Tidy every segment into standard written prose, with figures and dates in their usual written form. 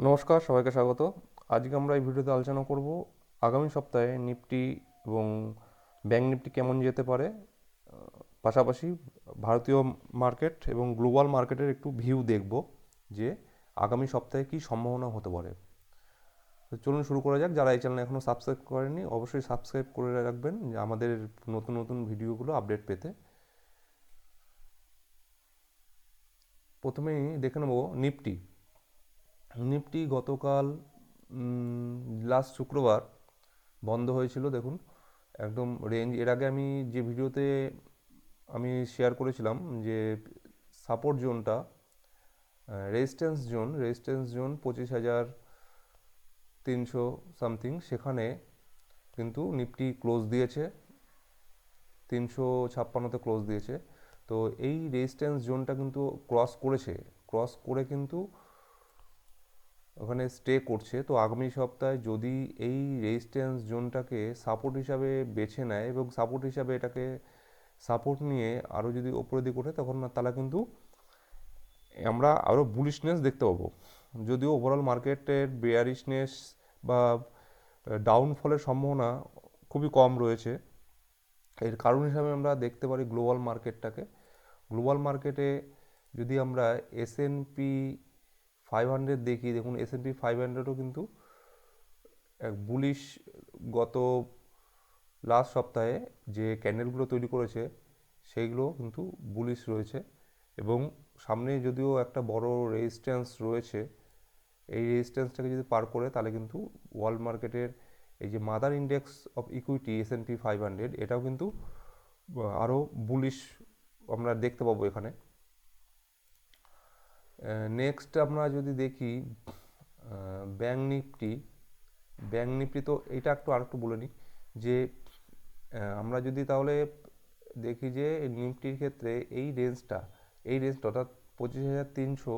নমস্কার, সবাইকে স্বাগত। আজকে আমরা এই ভিডিওতে আলোচনা করব আগামী সপ্তাহে নিফটি এবং ব্যাংক নিফটি কেমন যেতে পারে, পাশাপাশি ভারতীয় মার্কেট এবং গ্লোবাল মার্কেটের একটু ভিউ দেখব যে আগামী সপ্তাহে কী সম্ভাবনা হতে পারে। তো চলুন শুরু করা যাক। যারা এই চ্যানেল এখনও সাবস্ক্রাইব করেনি অবশ্যই সাবস্ক্রাইব করে রাখবেন যে আমাদের নতুন নতুন ভিডিওগুলো আপডেট পেতে। প্রথমেই দেখে নেব নিফটি। নিফটি গতকাল লাস্ট শুক্রবার বন্ধ হয়েছিল। দেখুন একদম রেঞ্জ, এর আগে আমি যে ভিডিওতে আমি শেয়ার করেছিলাম যে সাপোর্ট জোনটা, রেজিস্ট্যান্স জোন 25,300 সামথিং, সেখানে কিন্তু নিফটি ক্লোজ দিয়েছে 356তে ক্লোজ দিয়েছে। তো এই রেজিস্ট্যান্স জোনটা কিন্তু ক্রস করে কিন্তু ওখানে স্টে করছে। তো আগামী সপ্তাহে যদি এই রেজিস্ট্যান্স জোনটাকে সাপোর্ট হিসাবে বেছে নেয় এবং সাপোর্ট হিসাবে এটাকে সাপোর্ট নিয়ে আরও যদি ওপরের দিকে ওঠে, তখন তাহলে কিন্তু আমরা আরও বুলিশনেস দেখতে পাবো। যদিও ওভারঅল মার্কেটের বেয়ারিশনেস বা ডাউনফলের সম্ভাবনা খুবই কম রয়েছে। এর কারণ হিসাবে আমরা দেখতে পারি গ্লোবাল মার্কেটটাকে। গ্লোবাল মার্কেটে যদি আমরা S&P 500 দেখি, দেখুন S&P 500ও কিন্তু এক বুলিশ, গত লাস্ট সপ্তাহে যে ক্যান্ডেলগুলো তৈরি করেছে সেইগুলো কিন্তু বুলিশ রয়েছে। এবং সামনে যদিও একটা বড় রেজিস্ট্যান্স রয়েছে, এই রেজিস্ট্যান্সটাকে যদি পার করে তাহলে কিন্তু ওয়ার্ল্ড মার্কেটের এই যে mother index of equity S&P 500, এটাও কিন্তু আরও বুলিশ আমরা দেখতে পাবো এখানে। নেক্সট আমরা যদি দেখি ব্যাংক নিফটি তো এটা আরেকটু বলে নিই যে আমরা যদি তাহলে দেখি যে নিফটির ক্ষেত্রে এই রেঞ্জটা অর্থাৎ 25,300,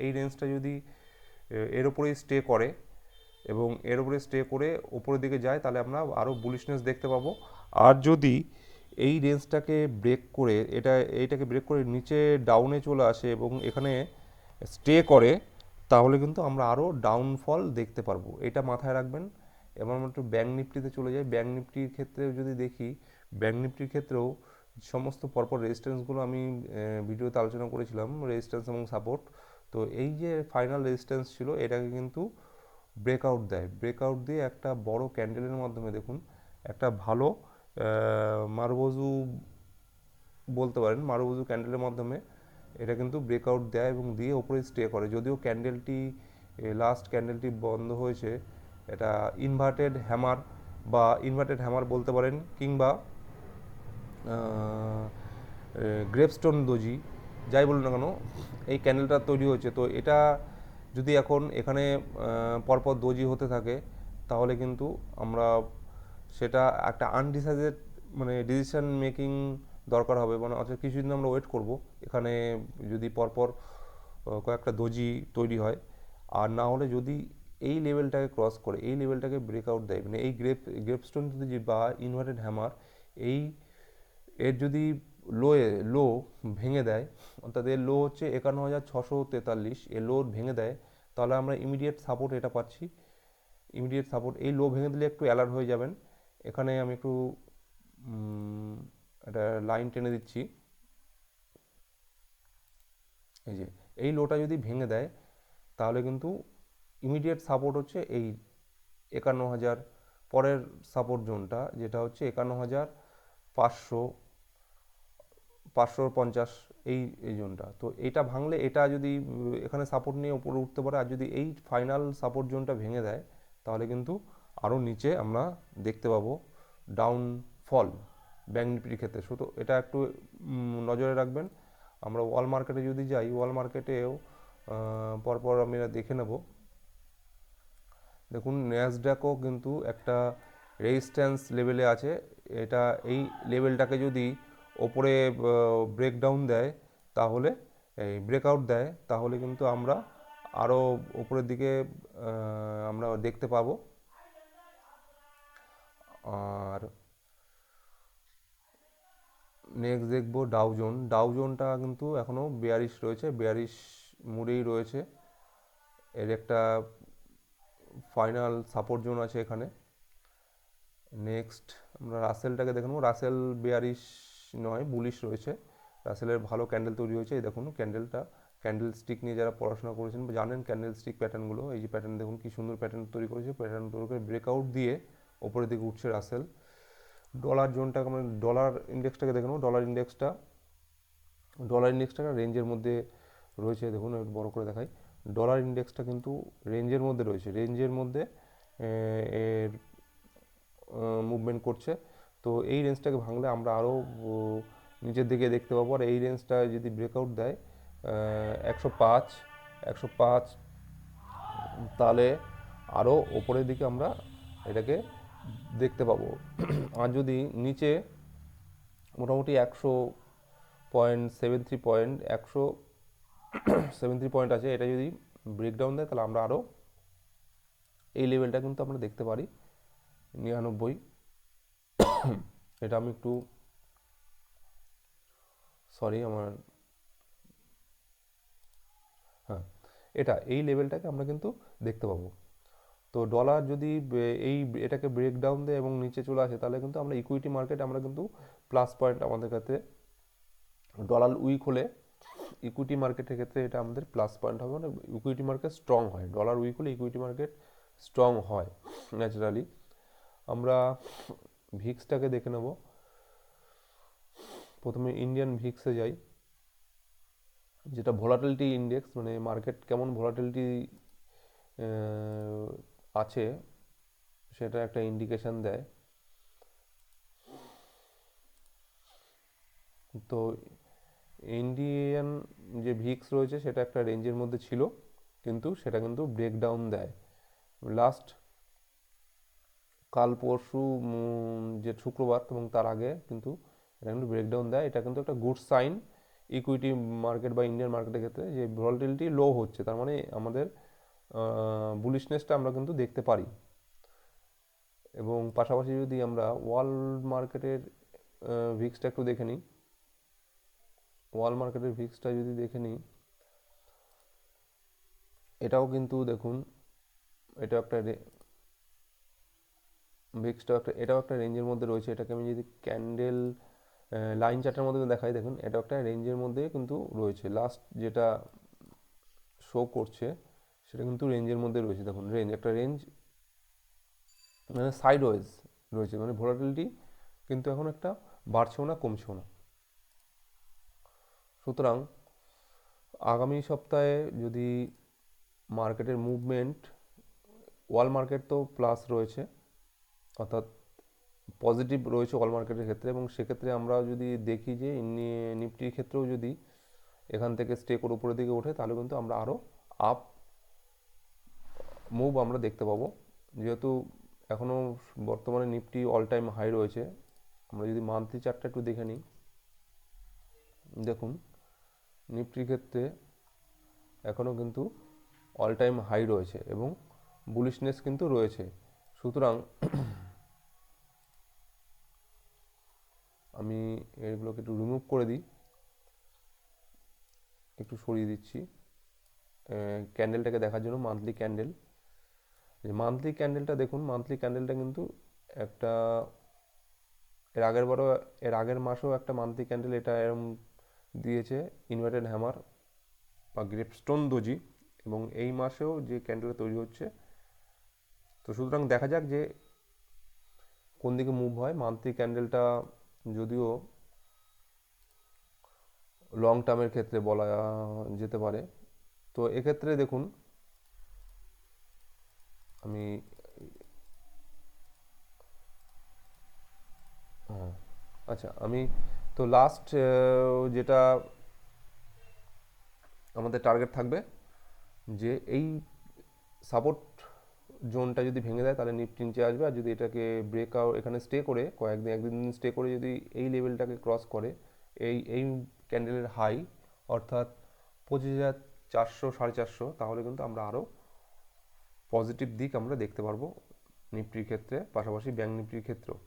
এই রেঞ্জটা যদি এর ওপরেই স্টে করে এবং এর উপরে স্টে করে ওপরের দিকে যায়, তাহলে আমরা আরও বুলিশনেস দেখতে পাবো। আর যদি এই রেঞ্জটাকে ব্রেক করে এইটাকে ব্রেক করে নিচে ডাউনে চলে আসে এবং এখানে স্টে করে, তাহলে কিন্তু আমরা আরও ডাউনফল দেখতে পারবো। এটা মাথায় রাখবেন। এবার আমরা একটু ব্যাংক নিফটিতে চলে যাই। ব্যাংক নিফটির ক্ষেত্রেও যদি দেখি, ব্যাংক নিফটির ক্ষেত্রেও সমস্ত পরপর রেজিস্ট্যান্সগুলো আমি ভিডিওতে আলোচনা করেছিলাম, রেজিস্ট্যান্স এবং সাপোর্ট। তো এই যে ফাইনাল রেজিস্ট্যান্স ছিল, এটাকে কিন্তু ব্রেকআউট দিয়ে একটা বড় ক্যান্ডেলের মাধ্যমে, দেখুন একটা ভালো মারুবোজু বলতে পারেন, মারুবোজু ক্যান্ডেলের মাধ্যমে এটা কিন্তু ব্রেকআউট দেয় এবং দিয়ে ওপরে স্টে করে। যদিও লাস্ট ক্যান্ডেলটি বন্ধ হয়েছে, এটা ইনভার্টেড হ্যামার বলতে পারেন, কিংবা গ্রেপস্টোন দোজি, যাই বলুন না কেন, এই ক্যান্ডেলটা তৈরি হয়েছে। তো এটা যদি এখন এখানে পরপর দোজি হতে থাকে, তাহলে কিন্তু আমরা সেটা একটা আনডিসাইডেড, মানে ডিসিশন মেকিং দরকার হবে। মানে অর্থাৎ কিছুদিন আমরা ওয়েট করব এখানে যদি পরপর কয়েকটা দোজি তৈরি হয়। আর না হলে যদি এই লেভেলটাকে ক্রস করে, এই লেভেলটাকে ব্রেকআউট দেয়, মানে এই গ্রেপস্টোন যদি বা ইনভার্টেড হ্যামার, এই এর যদি লো ভেঙে দেয়, অর্থাৎ এর লো হচ্ছে 51,643, এর লো ভেঙে দেয়, তাহলে আমরা ইমিডিয়েট সাপোর্ট এটা পাচ্ছি। এই লো ভেঙে দিলে একটু অ্যালার্ট হয়ে যাবেন। এখানে আমি একটু একটা লাইন টেনে দিচ্ছি। এই যে এই লোটা যদি ভেঙে দেয়, তাহলে কিন্তু ইমিডিয়েট সাপোর্ট হচ্ছে এই 51,000, পরের সাপোর্ট জোনটা যেটা হচ্ছে 51,500, 550, এই জোনটা। তো এটা ভাঙলে, এটা যদি এখানে সাপোর্ট নিয়ে উপরে উঠতে পারে, আর যদি এই ফাইনাল সাপোর্ট জোনটা ভেঙে দেয়, তাহলে কিন্তু আরও নিচে আমরা দেখতে পাবো ডাউনফল ব্যাংক নিফটির ক্ষেত্রে। শুধু এটা একটু নজরে রাখবেন। আমরা ওয়াল মার্কেটে যদি যাই, ওয়াল মার্কেটেও পরপর আমি দেখে নেব। দেখুন ন্যাসড্যাকও কিন্তু একটা রেজিস্ট্যান্স লেভেলে আছে। এটা এই লেভেলটাকে যদি ওপরে ব্রেকডাউন দেয়, তাহলে ব্রেকআউট দেয়, তাহলে কিন্তু আমরা আরও ওপরের দিকে আমরা দেখতে পাবো। আর নেক্সট দেখবো ডাউজোনটা কিন্তু এখনও বেয়ারিশ মুডেই রয়েছে। এর একটা ফাইনাল সাপোর্ট জোন আছে এখানে। নেক্সট আমরা রাসেলটাকে দেখে নেবো। রাসেল বেয়ারিশ নয়, বুলিশ রয়েছে। রাসেলের ভালো ক্যান্ডেল তৈরি হয়েছে। এই দেখুন ক্যান্ডেলটা, ক্যান্ডেল স্টিক নিয়ে যারা পড়াশোনা করেছেন জানেন ক্যান্ডেল স্টিক প্যাটার্নগুলো। এই যে প্যাটার্ন দেখুন কি সুন্দর প্যাটার্ন তৈরি করেছে। প্যাটার্নগুলোকে ব্রেকআউট দিয়ে ওপরের দিকে উঠছে রাসেল। ডলার জোনটাকে আমরা ডলার ইন্ডেক্সটাকে দেখে নেবো। ডলার ইন্ডেক্সটা রেঞ্জের মধ্যে রয়েছে। দেখুন একটু বড় করে দেখাই। ডলার ইন্ডেক্সটা কিন্তু রেঞ্জের মধ্যে রয়েছে, রেঞ্জের মধ্যে এর মুভমেন্ট করছে। তো এই রেঞ্জটাকে ভাঙলে আমরা আরও নিচের দিকে দেখতে পাবো। আর এই রেঞ্জটা যদি ব্রেকআউট দেয় 105, তাহলে আরও ওপরের দিকে আমরা এটাকে দেখতে পাবো। আর যদি নিচে মোটামুটি 100.73 পয়েন্ট আছে, এটা যদি ব্রেকডাউন দেয় তাহলে আমরা আরও এই লেভেলটা কিন্তু আমরা দেখতে পারি 99। এটা আমি একটু সরি আমার হ্যাঁ, এই লেভেলটাকে আমরা কিন্তু দেখতে পাবো। তো ডলার যদি এটাকে ব্রেকডাউন দেয় এবং নিচে চলে আসে তাহলে কিন্তু আমরা ইকুইটি মার্কেট আমরা কিন্তু প্লাস পয়েন্ট আমাদের ক্ষেত্রে। ডলার উইক হলে ইকুইটি মার্কেটের ক্ষেত্রে এটা আমাদের প্লাস পয়েন্ট হবে, মানে ইকুইটি মার্কেট স্ট্রং হয়। ডলার উইক হলে ইকুইটি মার্কেট স্ট্রং হয় ন্যাচারালি। আমরা ভিক্সটাকে দেখে নেব। প্রথমে ইন্ডিয়ান ভিক্সে যাই, যেটা ভোলাটিলিটি ইন্ডেক্স, মানে মার্কেট কেমন ভোলাটিলিটি আছে সেটা একটা ইন্ডিকেশন দেয়। তো ইন্ডিয়ান যে ভিক্স রয়েছে সেটা একটা রেঞ্জের মধ্যে ছিল, কিন্তু সেটা কিন্তু ব্রেকডাউন দেয় লাস্ট কাল পরশু, যে শুক্রবার এবং তার আগে কিন্তু এটা কিন্তু ব্রেকডাউন দেয়। এটা কিন্তু একটা গুড সাইন ইকুইটি মার্কেট বা ইন্ডিয়ান মার্কেটের ক্ষেত্রে, যে ভলাটিলিটি লো হচ্ছে, তার মানে আমাদের বুলিশনেসটা আমরা কিন্তু দেখতে পারি। এবং পাশাপাশি যদি আমরা ওয়ার্ল্ড মার্কেটের ভিক্সটা একটু দেখে নিই, ওয়ার্ল্ড মার্কেটের ভিক্সটা যদি দেখে নিই, এটাও কিন্তু দেখুন এটা একটা এটাও একটা রেঞ্জের মধ্যে রয়েছে। এটাকে আমি যদি ক্যান্ডেল লাইন চার্টের মধ্যে দেখাই, দেখুন এটা একটা রেঞ্জের মধ্যে কিন্তু রয়েছে। লাস্ট যেটা শো করছে সেটা কিন্তু রেঞ্জের মধ্যে রয়েছে। দেখুন একটা রেঞ্জ মানে সাইড ওয়েজ রয়েছে, মানে ভোলাটিলিটি কিন্তু এখন একটা বাড়ছেও না কমছেও না। সুতরাং আগামী সপ্তাহে যদি মার্কেটের মুভমেন্ট, ওয়ার্ল্ড মার্কেট তো প্লাস রয়েছে, অর্থাৎ পজিটিভ রয়েছে ওয়ার্ল্ড মার্কেটের ক্ষেত্রে, এবং সেক্ষেত্রে আমরা যদি দেখি যে নিফটির ক্ষেত্রেও যদি এখান থেকে স্টে করে উপরের দিকে ওঠে তাহলে কিন্তু আমরা আরও আপ মুভ আমরা দেখতে পাবো। যেহেতু এখনও বর্তমানে নিফটি অল টাইম হাই রয়েছে, আমরা যদি মান্থলি চার্টটা একটু দেখে নিই, দেখুন নিফটির ক্ষেত্রে এখনও কিন্তু অল টাইম হাই রয়েছে এবং বুলিশনেস কিন্তু রয়েছে। সুতরাং আমি এগুলোকে একটু রিমুভ করে দিই, একটু সরিয়ে দিচ্ছি ক্যান্ডেলটাকে দেখার জন্য। মান্থলি ক্যান্ডেল, যে মান্থলি ক্যান্ডেলটা দেখুন, মান্থলি ক্যান্ডেলটা কিন্তু একটা এর আগের মাসেও একটা মান্থলি ক্যান্ডেল এটা এরম দিয়েছে, ইনভার্টেড হ্যামার বা গ্রেপস্টোন দোজি, এবং এই মাসেও যে ক্যান্ডেলটা তৈরি হচ্ছে। তো সুতরাং দেখা যাক যে কোন দিকে মুভ হয়। মান্থলি ক্যান্ডেলটা যদিও লং টার্মের ক্ষেত্রে বলা যেতে পারে। তো এক্ষেত্রে দেখুন আমি আচ্ছা, আমি তো লাস্ট যেটা আমাদের টার্গেট থাকবে যে এই সাপোর্ট জোনটা যদি ভেঙে দেয় তাহলে নিফটি নিচে আসবে, আর যদি এটাকে ব্রেকআউট এখানে স্টে করে একদিন স্টে করে যদি এই লেভেলটাকে ক্রস করে, এই ক্যান্ডেলের হাই অর্থাৎ 25,400 450, তাহলে কিন্তু আমরা আরও পজিটিভ দিক আমরা দেখতে পারবো নিফটির ক্ষেত্রে, পাশাপাশি ব্যাঙ্ক নিফটির ক্ষেত্রেও।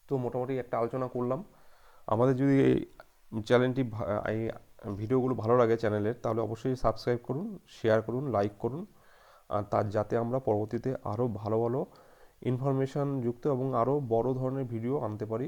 তো মোটামুটি একটা আলোচনা করলাম। আমাদের যদি এই চ্যানেলটি ভিডিওগুলো ভালো লাগে চ্যানেলের, তাহলে অবশ্যই সাবস্ক্রাইব করুন, শেয়ার করুন, লাইক করুন। আর তার যাতে আমরা পরবর্তীতে আরও ভালো ভালো ইনফরমেশান যুক্ত এবং আরও বড় ধরনের ভিডিও আনতে পারি